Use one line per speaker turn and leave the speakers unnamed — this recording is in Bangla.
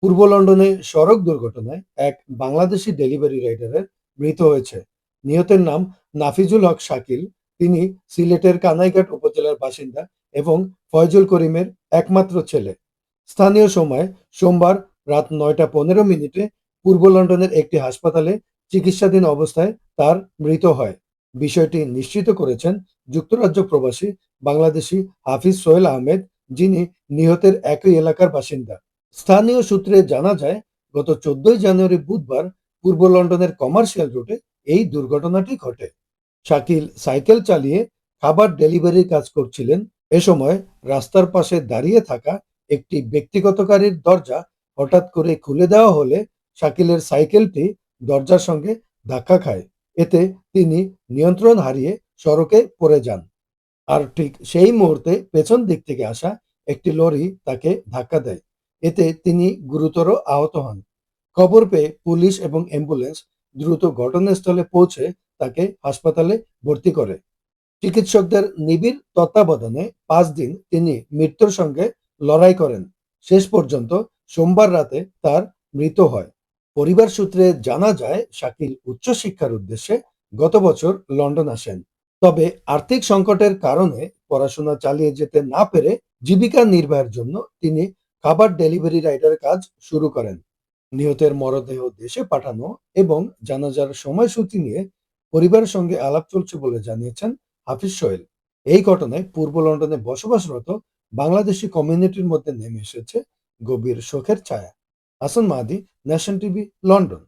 পূর্ব লন্ডনে সড়ক দুর্ঘটনায় এক বাংলাদেশি ডেলিভারি রাইডারের মৃত্যু হয়েছে। নিহতের নাম নাফিজুল হক শাকিল। তিনি সিলেটের কানাইঘাট উপজেলার বাসিন্দা এবং ফয়জুল করিমের একমাত্র ছেলে। স্থানীয় সময় সোমবার রাত ৯টা ১৫ মিনিটে পূর্ব লন্ডনের একটি হাসপাতালে চিকিৎসাধীন অবস্থায় তার মৃত্যু হয়। বিষয়টি নিশ্চিত করেছেন যুক্তরাজ্য প্রবাসী বাংলাদেশি হাফিজ সোহেল আহমেদ, যিনি নিহতের একই এলাকার বাসিন্দা। স্থানীয় সূত্রে জানা যায়, গত ১৪ই জানুয়ারি বুধবার পূর্ব লন্ডনের কমার্শিয়াল রোডে এই দুর্ঘটনাটি ঘটে। শাকিল সাইকেল চালিয়ে খাবার ডেলিভারির কাজ করছিলেন। এ সময় রাস্তার পাশে দাঁড়িয়ে থাকা একটি ব্যক্তিগত গাড়ির দরজা হঠাৎ করে খুলে দেওয়া হলে শাকিলের সাইকেলটি দরজার সঙ্গে ধাক্কা খায়। এতে তিনি নিয়ন্ত্রণ হারিয়ে সড়কে পড়ে যান। আর ঠিক সেই মুহূর্তে পেছন দিক থেকে আসা একটি লরি তাকে ধাক্কা দেয়। এতে তিনি গুরুতর আহত হন। খবর পেয়ে পুলিশ এবং অ্যাম্বুলেন্স দ্রুত ঘটনাস্থলে পৌঁছে তাকে হাসপাতালে ভর্তি করে। চিকিৎসকদের নিবিড় তত্ত্বাবধানে ৫ দিন তিনি মৃত্যুর সঙ্গে লড়াই করেন। শেষ পর্যন্ত সোমবার রাতে তার মৃত্যু হয়। পরিবার সূত্রে জানা যায়, শাকিল উচ্চশিক্ষার উদ্দেশ্যে গত বছর লন্ডন আসেন। তবে আর্থিক সংকটের কারণে পড়াশোনা চালিয়ে যেতে না পেরে জীবিকা নির্বাহের জন্য তিনি খাবার ডেলিভারি রাইডারের কাজ শুরু করেন। নিহতের মরদেহ দেশে পাঠানো এবং জানাজার সময়সূচি নিয়ে পরিবারের সঙ্গে আলাপ চলছে বলে জানিয়েছেন হাফিজ সোহেল। এই ঘটনায় পূর্ব লন্ডনে বসবাসরত বাংলাদেশি কমিউনিটির মধ্যে নেমে এসেছে গভীর শোকের ছায়া। হাসান মাহাদি, ন্যাশন টিভি, লন্ডন।